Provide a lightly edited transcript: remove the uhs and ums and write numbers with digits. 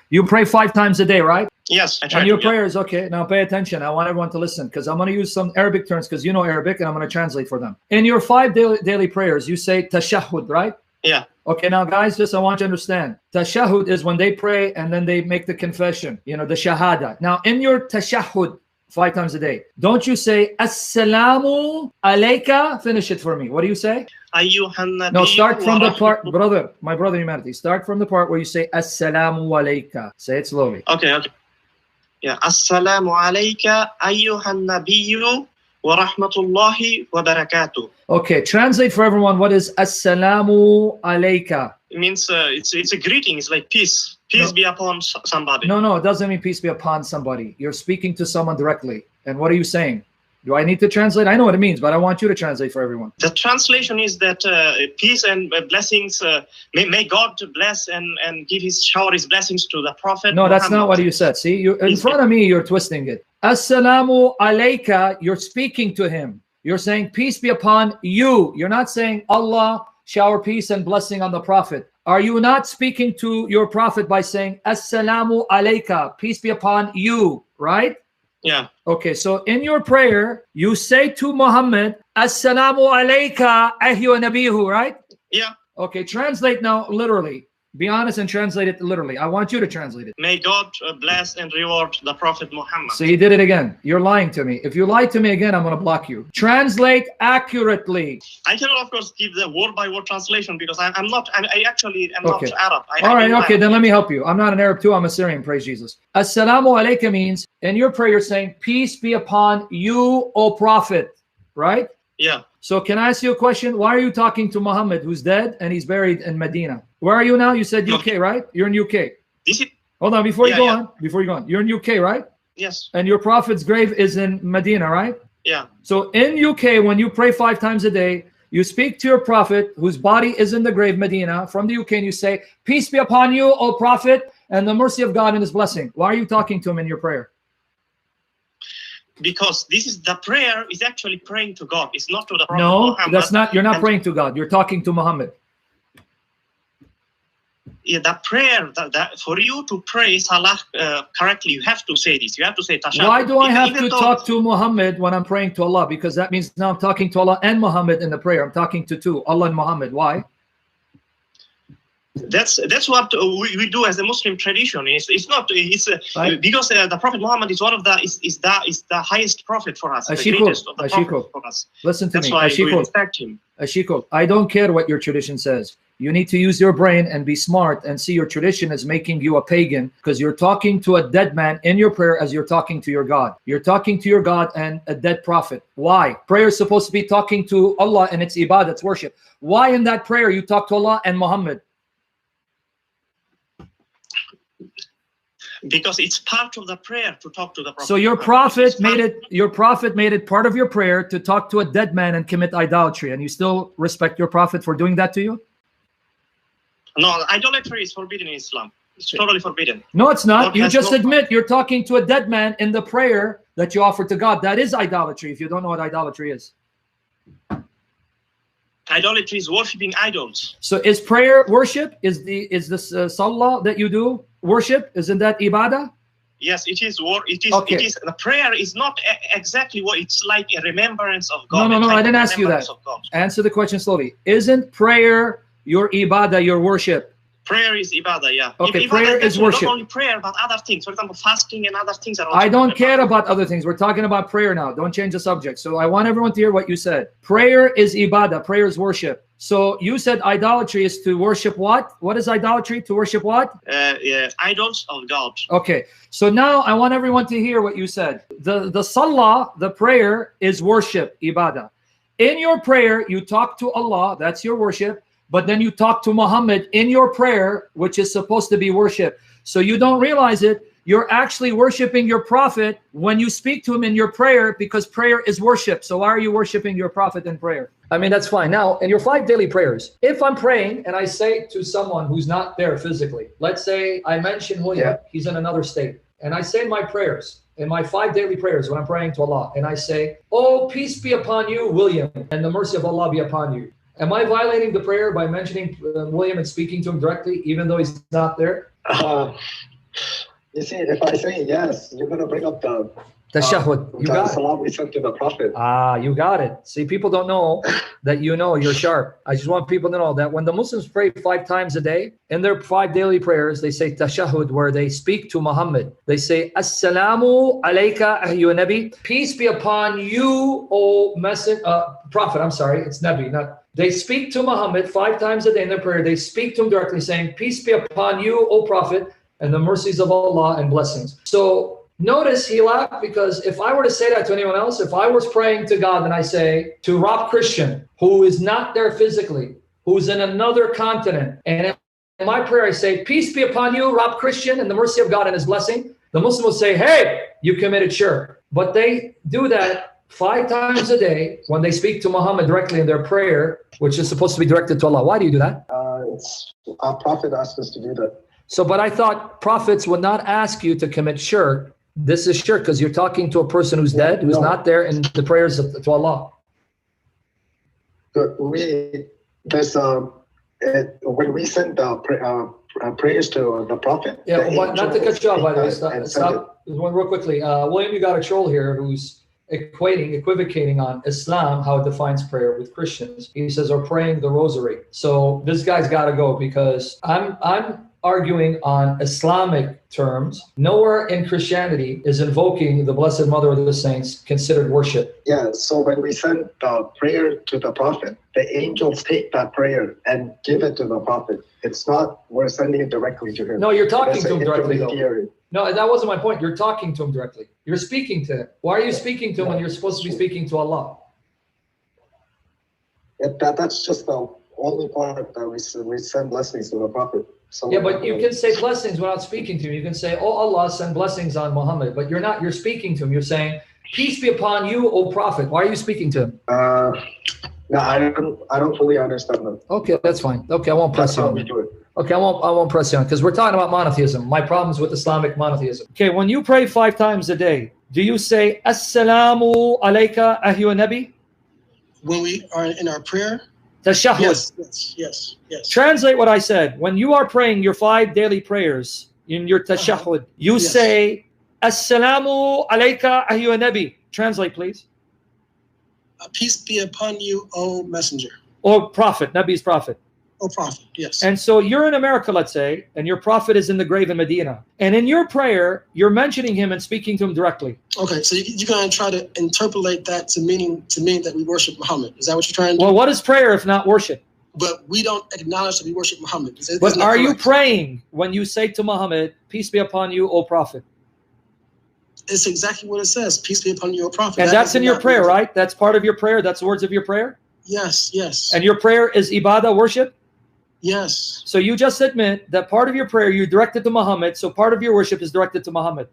You pray 5 times a day, right? Yes, I try And your to, yeah. prayers, okay. Now pay attention. I want everyone to listen because I'm going to use some Arabic terms because you know Arabic and I'm going to translate for them. In your 5 daily prayers, you say tashahhud, right? Yeah. Okay, now guys, just I want you to understand. Tashahhud is when they pray and then they make the confession, you know, the shahada. Now, in your tashahhud, 5 times a day, don't you say Assalamu alayka? Finish it for me. What do you say? No, start from the part, brother, my brother in humanity. Start from the part where you say Assalamu alayka. Say it slowly. Okay, okay. Yeah. Assalamu alayka ayyuhan nabiyyu wa rahmatullahi wa barakatuh. Okay, translate for everyone. What is Assalamu alayka? It means it's a greeting. It's like peace. Peace be upon somebody. No, it doesn't mean peace be upon somebody. You're speaking to someone directly. And what are you saying? Do I need to translate? I know what it means, but I want you to translate for everyone. The translation is that peace and blessings, may God bless and give shower his blessings to the Prophet. No, that's Muhammad. not what you said. See, you in front of me, you're twisting it. Assalamu alayka, you're speaking to him. You're saying peace be upon you. You're not saying Allah shower peace and blessing on the Prophet. Are you not speaking to your Prophet by saying Assalamu alayka, peace be upon you, right? Yeah. Okay, so in your prayer, you say to Muhammad, Assalamu alayka ayyuha nabihu, right? Yeah. Okay, translate now literally. Be honest and translate it literally. I want you to translate it. May God bless and reward the Prophet Muhammad. So you did it again. You're lying to me. If you lie to me again, I'm going to block you. Translate accurately. I cannot, of course, give the word-by-word translation because I actually am Okay. not Arab. All right, okay, then let me help you. I'm not an Arab too. I'm a Syrian. Praise Jesus. Assalamu alayka means, in your prayer, you're saying, peace be upon you, O Prophet, right? Yeah. So can I ask you a question? Why are you talking to Muhammad, who's dead and he's buried in Medina? Where are you now? You said UK, right? You're in UK. Is it? Hold on, before you go Yeah. on. Before you go on. You're in UK, right? Yes. And your prophet's grave is in Medina, right? Yeah. So in UK, when you pray 5 times a day, you speak to your prophet whose body is in the grave, Medina, from the UK, and you say, peace be upon you, O prophet, and the mercy of God and his blessing. Why are you talking to him in your prayer? Because this is the prayer is actually praying to God. It's not to the Prophet No, Muhammad. that's not. You're not praying to God. You're talking to Muhammad. Yeah, the prayer that for you to pray Salah correctly, you have to say this. You have to say Tashahhud. Why do I have to though, talk to Muhammad when I'm praying to Allah? Because that means now I'm talking to Allah and Muhammad in the prayer. I'm talking to two, Allah and Muhammad. Why? That's what we do as a Muslim tradition. It's not. It's Right. because the Prophet Muhammad is one of the is the highest prophet for us, the Ashiko, greatest of the Ashiko. prophets for us. Listen to That's me. why we Ashiko, respect him. Ashiko, I don't care what your tradition says. You need to use your brain and be smart and see your tradition is making you a pagan because you're talking to a dead man in your prayer as you're talking to your God. You're talking to your God and a dead prophet. Why? Prayer is supposed to be talking to Allah and it's ibadah, it's worship. Why in that prayer you talk to Allah and Muhammad? Because it's part of the prayer to talk to the Prophet. So your prophet made it part of your prayer to talk to a dead man and commit idolatry, and you still respect your prophet for doing that to you? No, idolatry is forbidden in Islam. It's totally forbidden. No, it's not. God You has just no- admit you're talking to a dead man in the prayer that you offer to God. That is idolatry if you don't know what idolatry is. Idolatry is worshipping idols. So is prayer worship? Is this salah that you do worship? Isn't that ibadah? Yes, it is. Okay. It is. The prayer is not exactly what it's like a remembrance of God. No, a type I didn't of ask you that. remembrance of God. Answer the question slowly. Isn't prayer your ibadah, your worship? Prayer is ibadah, yeah. Okay, Ibadah prayer is actually worship. Not only prayer, but other things. For example, fasting and other things are also I don't ibadah. care about other things. We're talking about prayer now. Don't change the subject. So I want everyone to hear what you said. Prayer is ibadah. Prayer is worship. So you said idolatry is to worship what? What is idolatry? To worship what? Idols of God. Okay. So now I want everyone to hear what you said. The salah, the prayer, is worship, ibadah. In your prayer, you talk to Allah. That's your worship. But then you talk to Muhammad in your prayer, which is supposed to be worship. So you don't realize it. You're actually worshiping your prophet when you speak to him in your prayer because prayer is worship. So why are you worshiping your prophet in prayer? I mean, that's fine. Now, in your 5 daily prayers, if I'm praying and I say to someone who's not there physically, let's say I mention William, he's in another state, and I say in my prayers, in my 5 daily prayers when I'm praying to Allah, and I say, oh, peace be upon you, William, and the mercy of Allah be upon you. Am I violating the prayer by mentioning William and speaking to him directly, even though he's not there? You see, if I say yes, you're going to bring up the Tashahhud. You the got it. salam we sent to the Prophet. Ah, you got it. See, people don't know that you know you're sharp. I just want people to know that when the Muslims pray 5 times a day, in their 5 daily prayers, they say tashahhud, where they speak to Muhammad. They say, Assalamu alayka ayyuha nabi. Peace be upon you, O Prophet. I'm sorry, it's Nabi, not. They speak to Muhammad 5 times a day in their prayer. They speak to him directly, saying, peace be upon you, O Prophet, and the mercies of Allah and blessings. So notice he laughed, because if I were to say that to anyone else, if I was praying to God and I say to Rob Christian, who is not there physically, who's in another continent, and in my prayer I say, peace be upon you, Rob Christian, and the mercy of God and his blessing, the Muslim will say, hey, you committed shirk. But they do that 5 times a day when they speak to Muhammad directly in their prayer, which is supposed to be directed to Allah. Why do you do that? Our Prophet asked us to do that. So, but I thought prophets would not ask you to commit shirk. This is shirk because you're talking to a person who's dead, who's not there in the prayers to Allah. When we send prayers to the Prophet. Yeah, not to cut you off, by the way. Stop. One real quickly. William, you got a troll here who's equivocating on Islam, how it defines prayer with Christians. He says, or praying the rosary. So this guy's got to go, because I'm arguing on Islamic terms. Nowhere in Christianity is invoking the Blessed Mother of the Saints considered worship. Yeah, so when we send prayer to the Prophet, the angels take that prayer and give it to the Prophet. It's not we're sending it directly to him. No, you're talking to him directly, though. No, that wasn't my point. You're talking to him directly. You're speaking to him. Why are you speaking to him when you're supposed to be speaking to Allah? That's just the only part that we send blessings to the Prophet. Yeah, but you can say blessings without speaking to him. You can say, oh Allah, send blessings on Muhammad. But you're not. You're speaking to him. You're saying, peace be upon you, O Prophet. Why are you speaking to him? No, I don't fully understand them. Okay, that's fine. Okay, I won't press you on. We do it. Okay, I won't press you on, because we're talking about monotheism. My problem's with Islamic monotheism. Okay, when you pray 5 times a day, do you say Assalamu alayka ayyuha nabi? When we are in our prayer? Tashahhud. Yes. Translate what I said. When you are praying your 5 daily prayers in your tashahhud, you say Assalamu alayka ayyuha nabi. Translate, please. Peace be upon you, O messenger. Or prophet, Nabi's prophet. O prophet, yes. And so you're in America, let's say, and your prophet is in the grave in Medina. And in your prayer, you're mentioning him and speaking to him directly. Okay, so you're going to try to interpolate that to mean that we worship Muhammad. Is that what you're trying to do? Well, what is prayer if not worship? But we don't acknowledge that we worship Muhammad. But are you praying when you say to Muhammad, peace be upon you, O prophet? It's exactly what it says. Peace be upon you, O prophet. And that's in your prayer, right? That's part of your prayer. That's the words of your prayer? Yes. And your prayer is ibadah, worship? Yes. So you just admit that part of your prayer you directed to Muhammad, so part of your worship is directed to Muhammad.